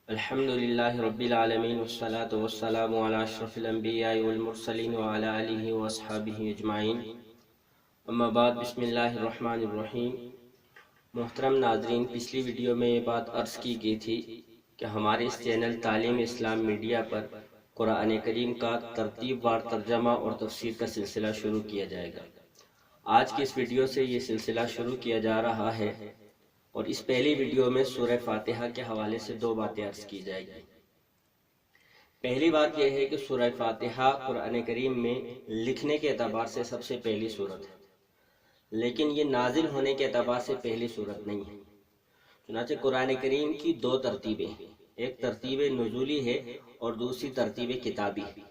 الحمدللہ رب العالمین والصلاة والسلام علی اشرف الانبیاء والمرسلین وعلی آلہ واصحابہ اجمعین، اما بعد، بسم اللہ الرحمن الرحیم۔ محترم ناظرین، پچھلی ویڈیو میں یہ بات عرض کی گئی تھی کہ ہمارے اس چینل تعلیم اسلام میڈیا پر قرآن کریم کا ترتیب وار ترجمہ اور تفسیر کا سلسلہ شروع کیا جائے گا۔ آج کی اس ویڈیو سے یہ سلسلہ شروع کیا جا رہا ہے اور اس پہلی ویڈیو میں سورہ فاتحہ کے حوالے سے دو باتیں عرض کی جائے گی۔ پہلی بات یہ ہے کہ سورہ فاتحہ قرآن کریم میں لکھنے کے اعتبار سے سب سے پہلی سورت ہے، لیکن یہ نازل ہونے کے اعتبار سے پہلی سورت نہیں ہے۔ چنانچہ قرآن کریم کی دو ترتیبیں ہیں، ایک ترتیب نزولی ہے اور دوسری ترتیب کتابی ہے۔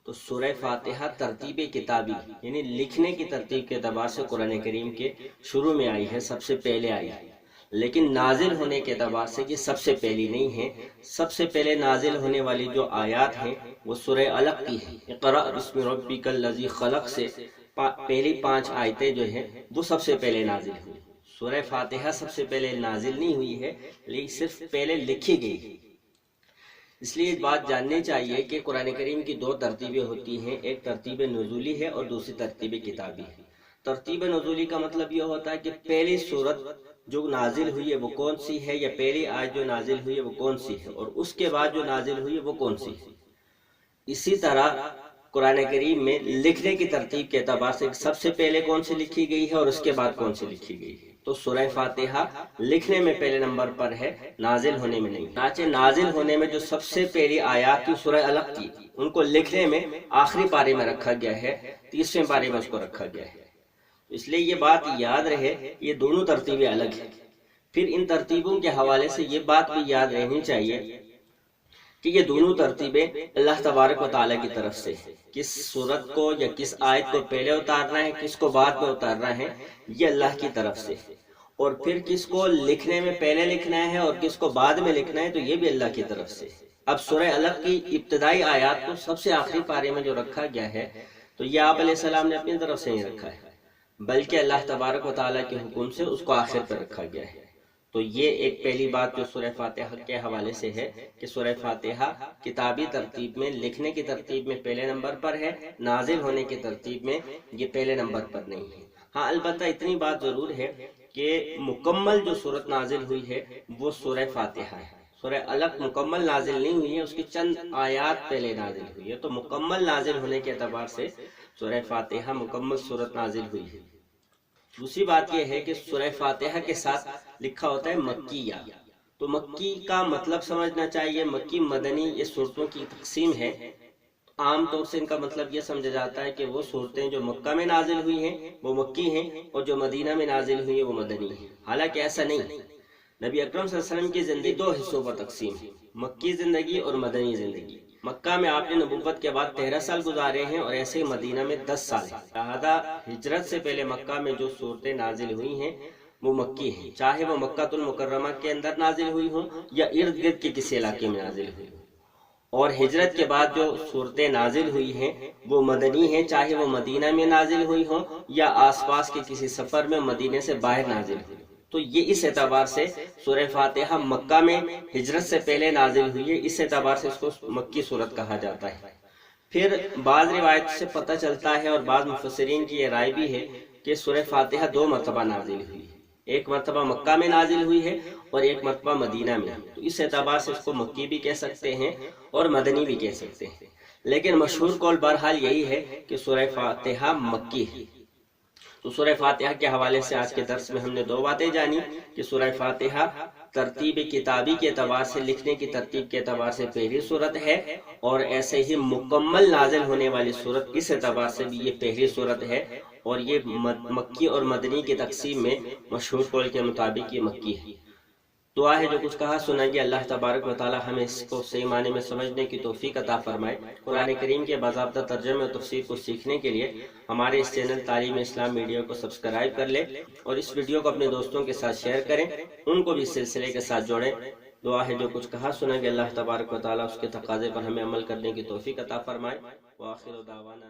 تو سورہ فاتحہ ترتیب کتابی یعنی لکھنے کی ترتیب کے اعتبار سے قرآن کریم کے شروع میں آئی ہے، سب سے پہلے آئی ہے، لیکن نازل ہونے کے اعتبار سے یہ سب سے پہلی نہیں ہے۔ سب سے پہلے نازل ہونے والی جو آیات ہیں وہ سورہ علق کی ہیں۔ اقرأ بسم ربک الذی خلق سے پہلی 5 آیتیں جو ہیں وہ سب سے پہلے نازل ہوئی۔ سورہ فاتحہ سب سے پہلے نازل نہیں ہوئی ہے، لیکن صرف پہلے لکھی گئی ہے۔ اس لیے بات جاننی چاہیے کہ قرآن کریم کی دو ترتیبیں ہوتی ہیں، ایک ترتیب نزولی ہے اور دوسری ترتیب کتابی ہے۔ ترتیب نزولی کا مطلب یہ ہوتا ہے کہ پہلی سورت جو نازل ہوئی ہے وہ کون سی ہے، یا پہلی آیت جو نازل ہوئی ہے وہ کون سی ہے، اور اس کے بعد جو نازل ہوئی ہے وہ کون سی ہے۔ اسی طرح قرآن کریم میں لکھنے کی ترتیب کے اعتبار سے سب سے پہلے کون سی لکھی گئی ہے اور اس کے بعد کون سی لکھی گئی ہے۔ تو سورہ فاتحہ لکھنے میں پہلے نمبر پر ہے، نازل ہونے میں نہیں۔ چنانچہ نازل ہونے میں جو سب سے پہلی آیات کی سورہ علق کی، ان کو لکھنے میں آخری پارے میں رکھا گیا ہے، 30ویں پارے میں اس کو رکھا گیا ہے۔ اس لیے یہ بات یاد رہے، یہ دونوں ترتیبیں الگ ہیں۔ پھر ان ترتیبوں کے حوالے سے یہ بات بھی یاد رہنی چاہیے کہ یہ دونوں ترتیبیں اللہ تبارک و تعالیٰ کی طرف سے ہیں۔ کس سورت کو یا کس آیت کو پہلے اتارنا ہے، کس کو بعد میں اتارنا ہے، یہ اللہ کی طرف سے ہے۔ اور پھر کس کو لکھنے میں پہلے لکھنا ہے اور کس کو بعد میں لکھنا ہے، تو یہ بھی اللہ کی طرف سے ہے۔ اب سورہ علق کی ابتدائی آیات کو سب سے آخری پارے میں جو رکھا گیا ہے، تو یہ آپ علیہ السلام نے اپنی طرف سے نہیں رکھا ہے، بلکہ اللہ تبارک و تعالیٰ کے حکم سے اس کو آخر پر رکھا گیا ہے۔ تو یہ ایک پہلی بات جو سورہ فاتحہ کے حوالے سے ہے کہ سورہ فاتحہ کتابی ترتیب میں، لکھنے کی ترتیب میں پہلے نمبر پر ہے، نازل ہونے کی ترتیب میں یہ پہلے نمبر پر نہیں ہے۔ ہاں، البتہ اتنی بات ضرور ہے کہ مکمل جو سورت نازل ہوئی ہے وہ سورہ فاتحہ ہے۔ سورہ علق مکمل نازل نہیں ہوئی ہے، اس کی چند آیات پہلے نازل ہوئی ہے۔ تو مکمل نازل ہونے کے اعتبار سے سورہ فاتحہ مکمل سورت نازل ہوئی ہے۔ دوسری بات یہ ہے کہ سورہ فاتحہ کے ساتھ لکھا ہوتا ہے مکیہ۔ تو مکی کا مطلب سمجھنا چاہیے، مکی مدنی یہ صورتوں کی تقسیم ہے۔ عام طور سے ان کا مطلب یہ سمجھا جاتا ہے کہ وہ صورتیں جو مکہ میں نازل ہوئی ہیں وہ مکی ہیں، اور جو مدینہ میں نازل ہوئی ہیں وہ مدنی ہیں۔ حالانکہ ایسا نہیں ہے۔ نبی اکرم صلی اللہ علیہ وسلم کی زندگی 2 حصوں پر تقسیم ہے، مکی زندگی اور مدنی زندگی۔ مکہ میں آپ نے نبوت کے بعد 13 سال گزارے ہیں، اور ایسے ہی مدینہ میں 10 سال ہیں۔ لہذا ہجرت سے پہلے مکہ میں جو صورتیں نازل ہوئی ہیں وہ مکی ہیں، چاہے وہ مکہ المکرمہ کے اندر نازل ہوئی ہوں یا ارد گرد کے کسی علاقے میں نازل ہوئی ہوں۔ اور ہجرت کے بعد جو صورتیں نازل ہوئی ہیں وہ مدنی ہیں، چاہے وہ مدینہ میں نازل ہوئی ہوں یا آس پاس کے کسی سفر میں مدینے سے باہر نازل ہوئی۔ تو یہ اس اعتبار سے سورہ فاتحہ مکہ میں ہجرت سے پہلے نازل ہوئی ہے، اس اعتبار سے اس کو مکی سورت کہا جاتا ہے۔ پھر بعض روایت سے پتہ چلتا ہے، اور بعض مفسرین کی یہ رائے بھی ہے، کہ سورہ فاتحہ 2 مرتبہ نازل ہوئی ہے، ایک مرتبہ مکہ میں نازل ہوئی ہے اور ایک مرتبہ مدینہ میں۔ تو اس اعتبار سے اس کو مکی بھی کہہ سکتے ہیں اور مدنی بھی کہہ سکتے ہیں، لیکن مشہور قول بہرحال یہی ہے کہ سورہ فاتحہ مکی ہے۔ تو سورہ فاتحہ کے حوالے سے آج کے درس میں ہم نے 2 باتیں جانی کہ سورہ فاتحہ ترتیب کتابی کے اعتبار سے، لکھنے کی ترتیب کے اعتبار سے پہلی سورت ہے، اور ایسے ہی مکمل نازل ہونے والی سورت اس اعتبار سے بھی یہ پہلی سورت ہے، اور یہ مکی اور مدنی کی تقسیم میں مشہور قول کے مطابق یہ مکی ہے۔ دعا ہے جو کچھ کہا سنا گیا، اللہ تبارک و تعالی ہمیں اس کو صحیح معنی میں سمجھنے کی توفیق عطا فرمائے۔ قرآن کریم کے باضابطہ ترجمے اور تفسیر کو سیکھنے کے لیے ہمارے اس چینل تعلیم اسلام میڈیا کو سبسکرائب کر لیں، اور اس ویڈیو کو اپنے دوستوں کے ساتھ شیئر کریں، ان کو بھی اس سلسلے کے ساتھ جوڑیں۔ دعا ہے جو کچھ کہا سنا گیا، اللہ تبارک و تعالی اس کے تقاضے پر ہمیں عمل کرنے کی توفیق عطا فرمائے۔ وآخر دعوانا